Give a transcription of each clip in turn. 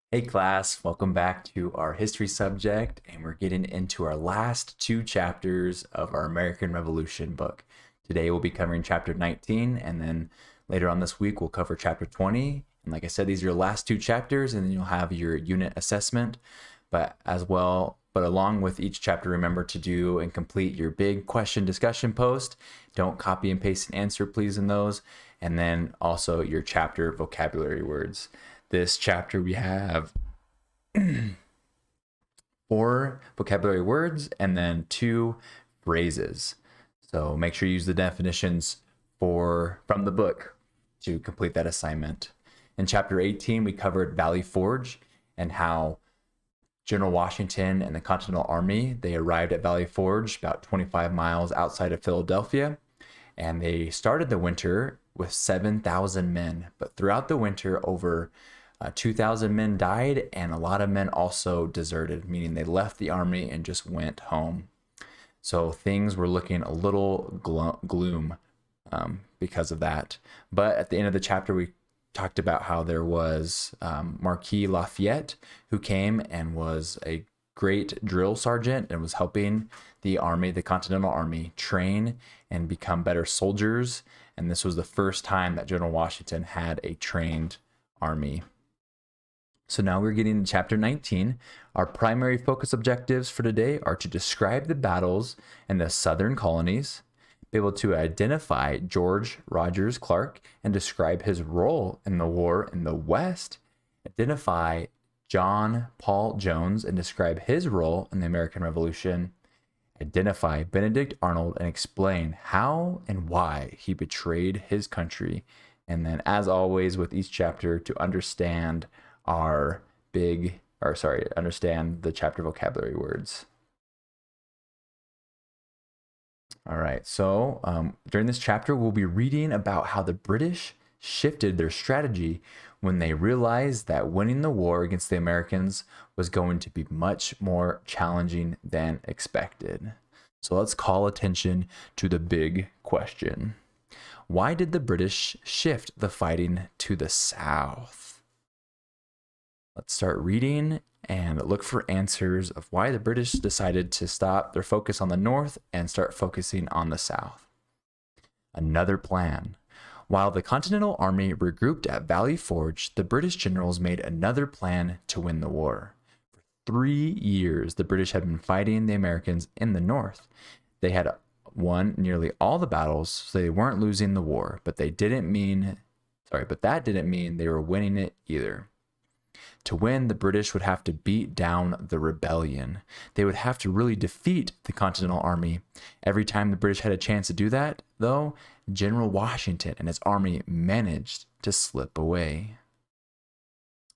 Hey class, welcome back to our history subject, and we're getting into our last two chapters of our American Revolution book. Today we'll be covering chapter 19, and then later on this week we'll cover chapter 20. And like I said, these are your last two chapters, and then you'll have your unit assessment. But along with each chapter, remember to do and complete your big question discussion post. Don't copy and paste an answer, please, in those. And then also your chapter vocabulary words. This chapter we have 4 vocabulary words and then 2 phrases. So make sure you use the definitions from the book to complete that assignment. In chapter 18, we covered Valley Forge and how General Washington and the Continental Army, they arrived at Valley Forge about 25 miles outside of Philadelphia, and they started the winter with 7,000 men. But throughout the winter, over 2,000 men died, and a lot of men also deserted, meaning they left the army and just went home. So things were looking a little gloom because of that. But at the end of the chapter, we talked about how there was Marquis Lafayette, who came and was a great drill sergeant and was helping the army, the Continental Army, train and become better soldiers. And this was the first time that General Washington had a trained army. So now we're getting to chapter 19. Our primary focus objectives for today are to describe the battles in the southern colonies, be able to identify George Rogers Clark and describe his role in the war in the West, identify John Paul Jones and describe his role in the American Revolution, identify Benedict Arnold and explain how and why he betrayed his country, and then as always with each chapter to understand understand the chapter vocabulary words. All right, so during this chapter, we'll be reading about how the British shifted their strategy when they realized that winning the war against the Americans was going to be much more challenging than expected. So let's call attention to the big question. Why did the British shift the fighting to the south? Let's start reading and look for answers of why the British decided to stop their focus on the north and start focusing on the south. Another plan. While the Continental Army regrouped at Valley Forge, the British generals made another plan to win the war. For 3 years, the British had been fighting the Americans in the north. They had won nearly all the battles, so they weren't losing the war, but that didn't mean they were winning it either. To win, the British would have to beat down the rebellion. They would have to really defeat the Continental Army. Every time the British had a chance to do that, though, General Washington and his army managed to slip away.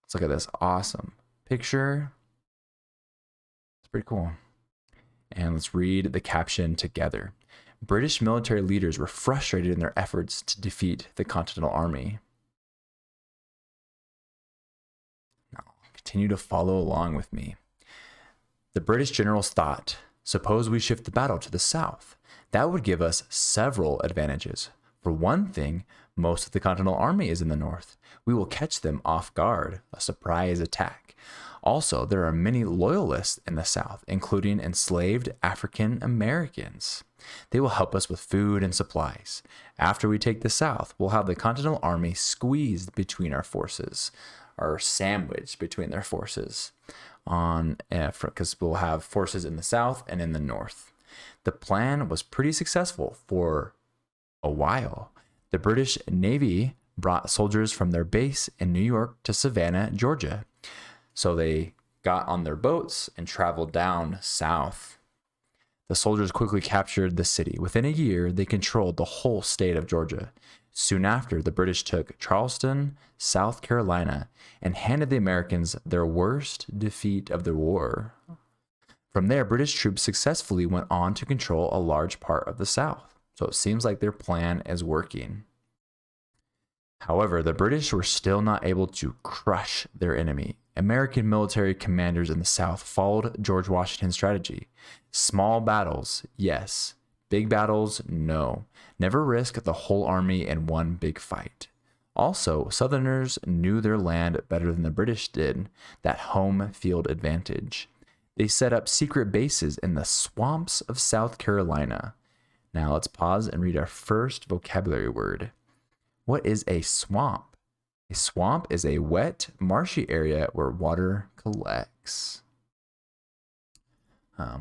Let's look at this awesome picture. It's pretty cool. And let's read the caption together. British military leaders were frustrated in their efforts to defeat the Continental Army. Continue to follow along with me. The British generals thought, suppose we shift the battle to the south. That would give us several advantages. For one thing, most of the Continental Army is in the north. We will catch them off guard, a surprise attack. Also, there are many loyalists in the south, including enslaved African Americans. They will help us with food and supplies. After we take the south, we'll have the Continental Army squeezed between our forces, or sandwiched between their forces, because we'll have forces in the south and in the north. The plan was pretty successful for a while. The British Navy brought soldiers from their base in New York to Savannah, Georgia. So they got on their boats and traveled down south. The soldiers quickly captured the city. Within a year, they controlled the whole state of Georgia. Soon after, the British took Charleston, South Carolina, and handed the Americans their worst defeat of the war. From there, British troops successfully went on to control a large part of the South. So it seems like their plan is working. However, the British were still not able to crush their enemy. American military commanders in the South followed George Washington's strategy. Small battles, yes. Big battles, no. Never risk the whole army in one big fight. Also, Southerners knew their land better than the British did, that home field advantage. They set up secret bases in the swamps of South Carolina. Now let's pause and read our first vocabulary word. What is a swamp? A swamp is a wet, marshy area where water collects.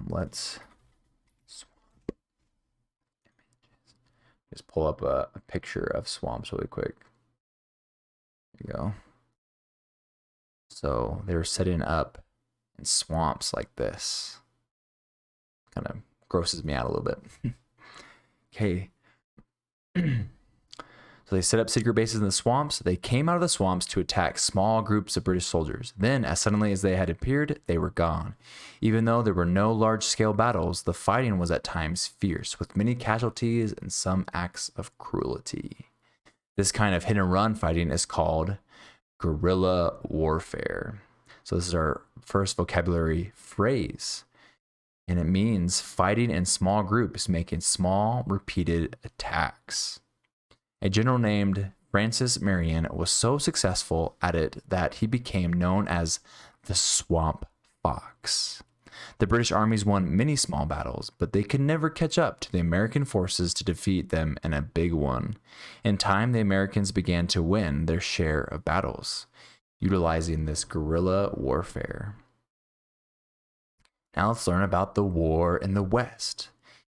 Let's just pull up a picture of swamps really quick. There you go. So they're setting up in swamps like this. Kind of grosses me out a little bit. Okay. So they set up secret bases in the swamps. They came out of the swamps to attack small groups of British soldiers. Then, as suddenly as they had appeared, they were gone. Even though there were no large-scale battles, the fighting was at times fierce, with many casualties and some acts of cruelty. This kind of hit-and-run fighting is called guerrilla warfare. So this is our first vocabulary phrase. And it means fighting in small groups, making small, repeated attacks. A general named Francis Marion was so successful at it that he became known as the Swamp Fox. The British armies won many small battles, but they could never catch up to the American forces to defeat them in a big one. In time, the Americans began to win their share of battles, utilizing this guerrilla warfare. Now let's learn about the war in the West.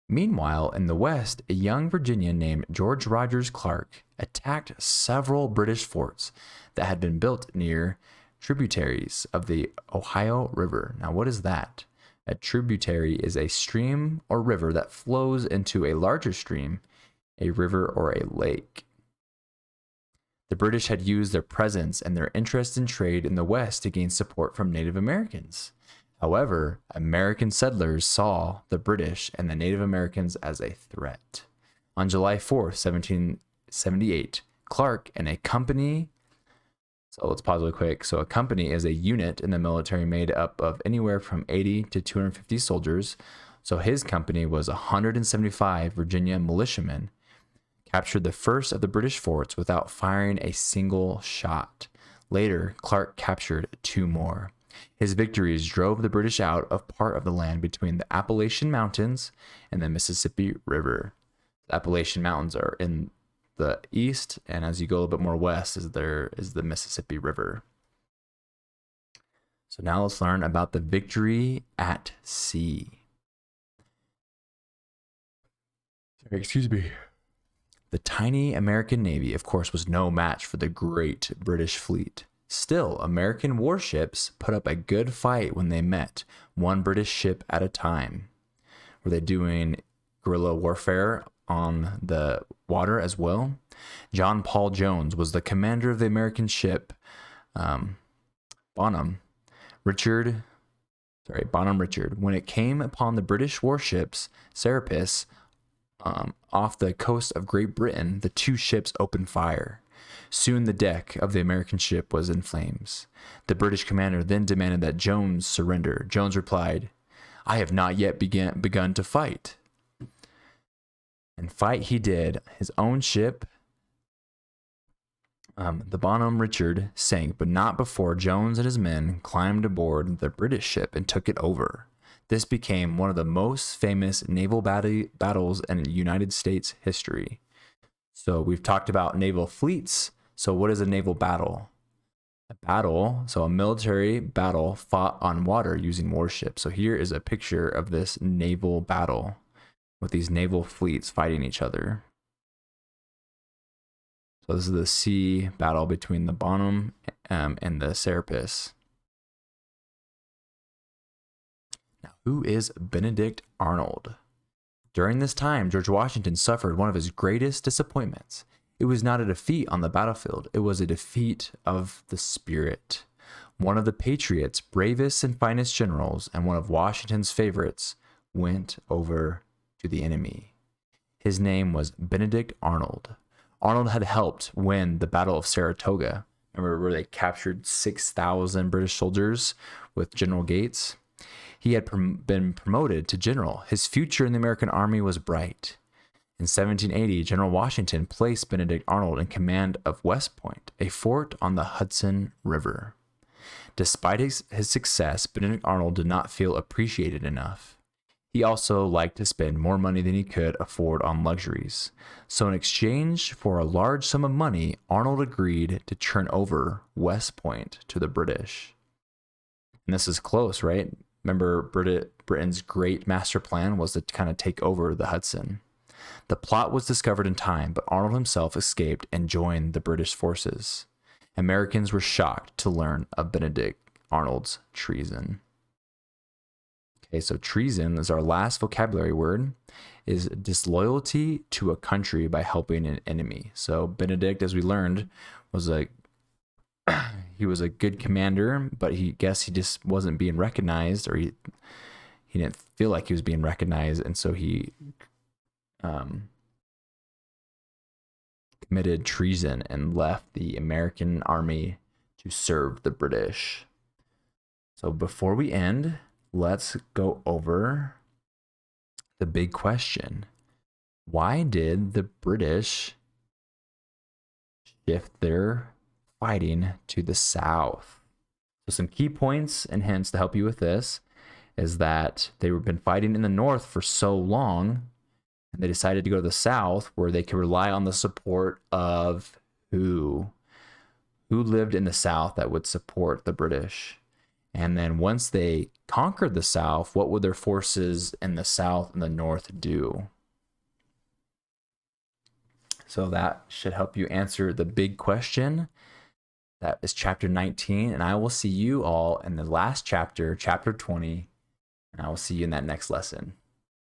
Meanwhile, in the West, a young Virginian named George Rogers Clark attacked several British forts that had been built near tributaries of the Ohio River. Now, what is that? A tributary is a stream or river that flows into a larger stream, a river or a lake. The British had used their presence and their interest in trade in the West to gain support from Native Americans. However, American settlers saw the British and the Native Americans as a threat. On July 4th, 1778, Clark and a company, so let's pause really quick. So a company is a unit in the military made up of anywhere from 80 to 250 soldiers. So his company was 175 Virginia militiamen, captured the first of the British forts without firing a single shot. Later, Clark captured 2 more. His victories drove the British out of part of the land between the Appalachian Mountains and the Mississippi River. The Appalachian Mountains are in the east, and as you go a little bit more west, is the Mississippi River. So now let's learn about the victory at sea. Excuse me. The tiny American Navy, of course, was no match for the great British fleet. Still, American warships put up a good fight when they met, one British ship at a time. Were they doing guerrilla warfare on the water as well? John Paul Jones was the commander of the American ship Bonham Richard. When it came upon the British warships Serapis off the coast of Great Britain, the 2 ships opened fire. Soon the deck of the American ship was in flames. The British commander then demanded that Jones surrender. Jones replied, "I have not yet begun to fight." And fight he did. His own ship, the Bonham Richard, sank, but not before Jones and his men climbed aboard the British ship and took it over. This became one of the most famous naval battles in United States history. So we've talked about naval fleets. So what is a naval battle? A military battle fought on water using warships. So here is a picture of this naval battle with these naval fleets fighting each other. So this is the sea battle between the Bonham and the Serapis. Now, who is Benedict Arnold? During this time, George Washington suffered one of his greatest disappointments. It was not a defeat on the battlefield. It was a defeat of the spirit. One of the Patriots' bravest and finest generals, and one of Washington's favorites, went over to the enemy. His name was Benedict Arnold. Arnold had helped win the Battle of Saratoga. Remember where they captured 6,000 British soldiers with General Gates? He had been promoted to general. His future in the American army was bright. In 1780, General Washington placed Benedict Arnold in command of West Point, a fort on the Hudson River. Despite his success, Benedict Arnold did not feel appreciated enough. He also liked to spend more money than he could afford on luxuries. So in exchange for a large sum of money, Arnold agreed to turn over West Point to the British. And this is close, right? Remember, Britain's great master plan was to kind of take over the Hudson. The plot was discovered in time, but Arnold himself escaped and joined the British forces. Americans were shocked to learn of Benedict Arnold's treason. Okay, so treason is our last vocabulary word, is disloyalty to a country by helping an enemy. So Benedict, as we learned, was he was a good commander, but he just wasn't being recognized, or he didn't feel like he was being recognized, and so he committed treason and left the American army to serve the British. So before we end, let's go over the big question. Why did the British shift their fighting to the south? So some key points and hints to help you with this is that they've been fighting in the north for so long, and they decided to go to the south where they could rely on the support of who lived in the south that would support the British. And then once they conquered the south, what would their forces in the south and the north do? So that should help you answer the big question. That is chapter 19, and I will see you all in the last chapter, chapter 20, and I will see you in that next lesson.